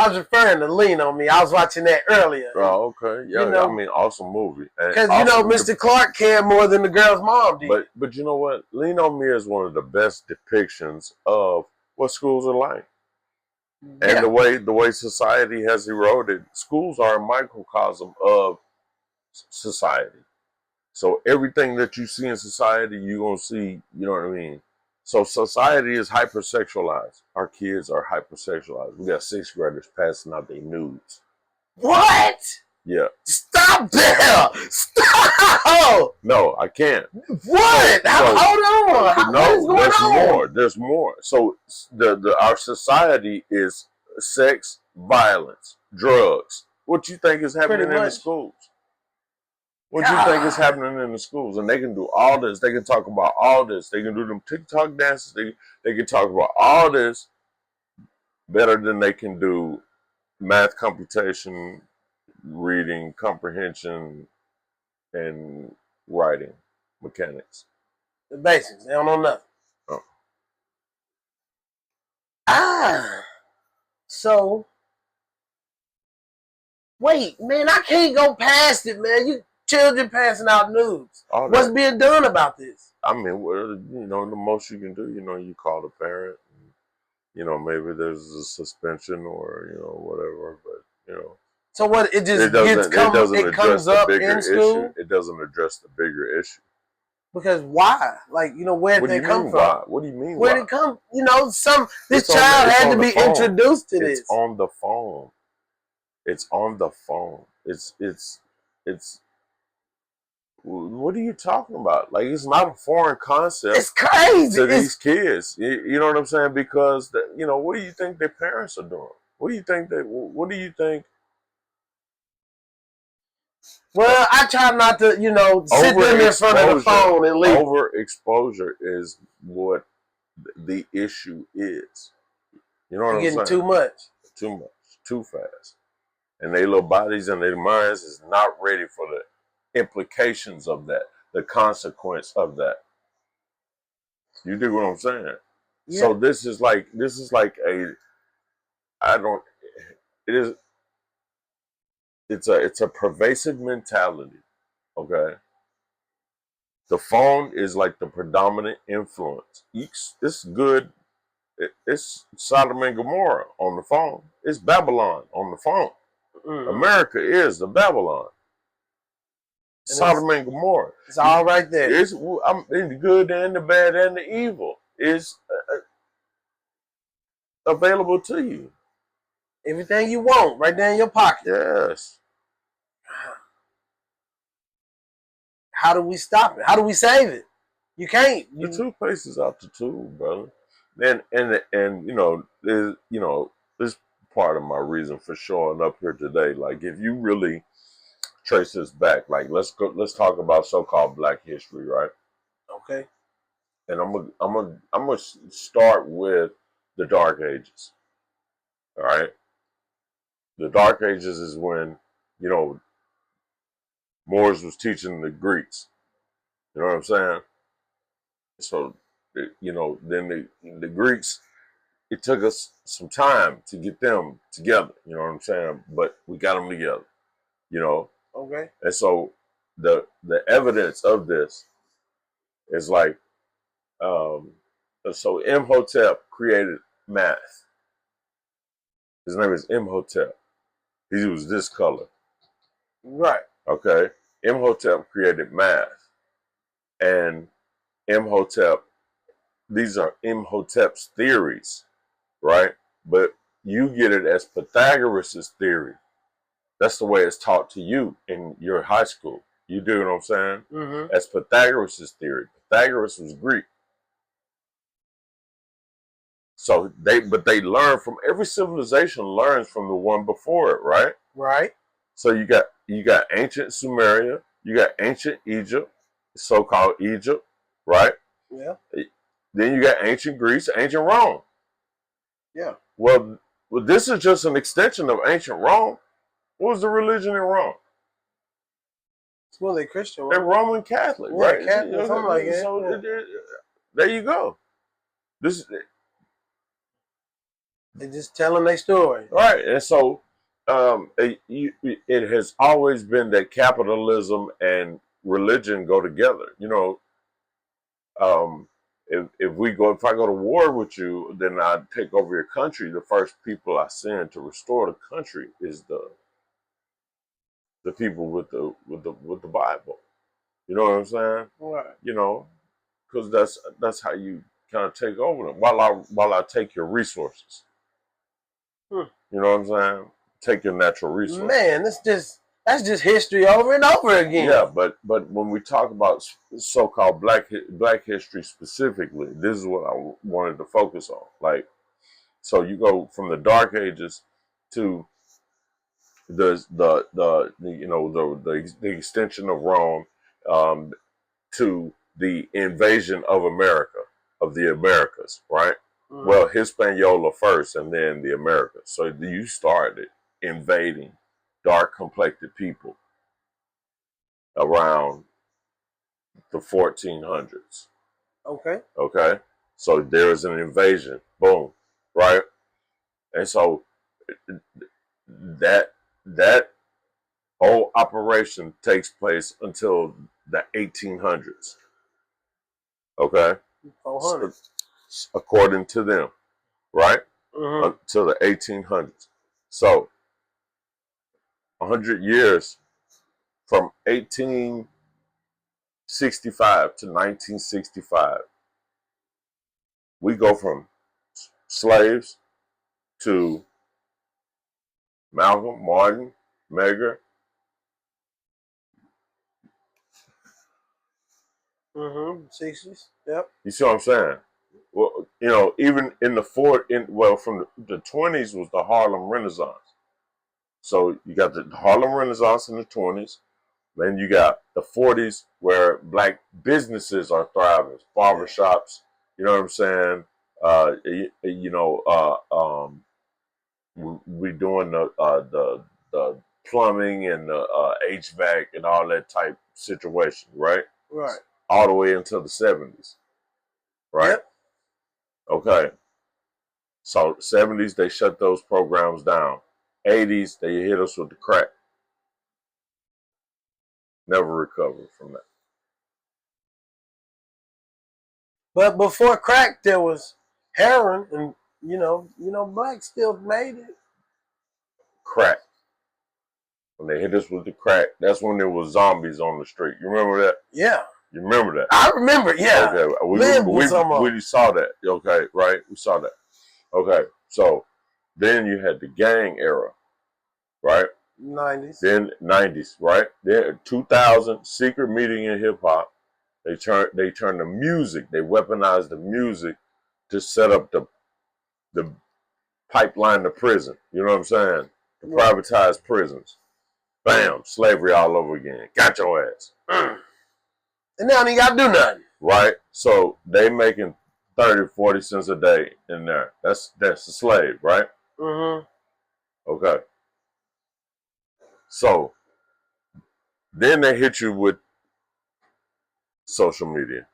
I was referring to Lean on Me. I was watching that earlier. Oh, okay. Yeah, you know, I mean, awesome movie. Because, you know, Mr. Clark cared more than the girl's mom did. But you know what? Lean on Me is one of the best depictions of what schools are like. And the way society has eroded, schools are a microcosm of society. So everything that you see in society, you're going to see, you know what I mean? So society is hypersexualized. Our kids are hypersexualized. We got 6th graders passing out their nudes. What? Yeah. Stop there! Stop! No, I can't. What? Hold on. No, what is going on? More. There's more. So our society is sex, violence, drugs. What you think is happening in the schools? What you think is happening in the schools? And they can do all this. They can talk about all this. They can do them TikTok dances. They can talk about all this better than they can do math computation, reading, comprehension, and writing mechanics. The basics. They don't know nothing. Oh. So, wait, man, I can't go past it, man. You children passing out nudes. What's being done about this? I mean, well, you know, the most you can do, you know, you call the parent. And, you know, maybe there's a suspension or, you know, whatever, but, you know. So what, it comes up in school? Issue. It doesn't address the bigger issue. Because why? Like, you know, where did they come from? Why? What do you mean where did it come? You know, this child had to be introduced to this. It's on the phone. It's on the phone. It's what are you talking about? Like, it's not a foreign concept. It's crazy to these kids. You know what I'm saying? Because you know, what do you think their parents are doing? What do you think? Well, I try not to, you know, sit them in front of the phone and leave. Overexposure is what the issue is. You know what I'm saying? Getting too much. Too much. Too fast. And their little bodies and their minds is not ready for the implications of that, the consequence of that. You dig what I'm saying? Yeah. So this is like it's a pervasive mentality. Okay. The phone is like the predominant influence. It's good. It's Sodom and Gomorrah on the phone. It's Babylon on the phone. America is the Babylon. And Sodom and Gomorrah. It's all right there. It's the good and the bad and the evil is available to you. Everything you want, right there in your pocket. Yes. How do we stop it? How do we save it? You can't. The toothpaste is out the tube, brother. And you know, this part of my reason for showing up here today. Like, if you really trace this back, like let's talk about so-called Black history, right? Okay. And I'm gonna start with the Dark Ages. All right. The Dark Ages is when, you know, Moors was teaching the Greeks. You know what I'm saying? So, you know, then the Greeks, it took us some time to get them together. You know what I'm saying? But we got them together. You know. Okay. And so the evidence of this is like, so Imhotep created math. His name is Imhotep. He was this color. Right. Okay. Imhotep created math. And Imhotep, these are Imhotep's theories, right? But you get it as Pythagoras' theory. That's the way it's taught to you in your high school. You do what I'm saying? Mm-hmm. As Pythagoras' theory. Pythagoras was Greek. So they learn from, every civilization learns from the one before it, right? Right. So you got ancient Sumeria, you got ancient Egypt, so-called Egypt, right? Yeah. Then you got ancient Greece, ancient Rome. Yeah. Well, this is just an extension of ancient Rome. What was the religion in Rome? Well, they're Christian. They're Roman Catholic, right? Catholic, something like that. So there you go. They're just telling their story. Right. And so it has always been that capitalism and religion go together. You know, if I go to war with you, then I take over your country. The first people I send to restore the country is the people with the Bible. You know what I'm saying? Right. You know, because that's how you kind of take over them. While I take your resources. You know what I'm saying? Take your natural resources. Man, that's just history over and over again. Yeah, but when we talk about so-called black history specifically, this is what I wanted to focus on. Like, so you go from the Dark Ages to the extension of Rome, to the invasion of America, of the Americas, right? Well, Hispaniola first, and then the Americas. So you started invading dark-complected people around the 1400s. Okay. Okay. So there's an invasion. Boom. Right. And so that whole operation takes place until the 1800s. Okay. 400. According to them. Right. Until the 1800s. So 100 years from 1865 to 1965, we go from slaves to Malcolm, Martin, Medgar. 60s. Yep. You see what I'm saying? Well, you know, even in the from the 20s was the Harlem Renaissance. So you got the Harlem Renaissance in the 20s. Then you got the 40s where black businesses are thriving, barbershops. You know what I'm saying? We doing the plumbing and the HVAC and all that type situation, right? Right. All the way until the 70s, right? Yep. Okay. So 70s, they shut those programs down. 80s, they hit us with the crack. Never recovered from that. But before crack, there was heroin, and you know, blacks still made it. Crack. When they hit us with the crack, that's when there was zombies on the street. You remember that? Yeah. You remember that? I remember, yeah. Okay. We saw that. Okay, right? We saw that. Okay. So then you had the gang era, right? 90s. Then 90s, right? Then 2000, secret meeting in hip hop. They turned the music. They weaponized the music to set up the pipeline to prison. You know what I'm saying? To privatize prisons. Bam, slavery all over again. Got your ass. And now they got to do nothing. Right? So they making 30, 40 cents a day in there. That's a slave, right? Okay. So then they hit you with social media.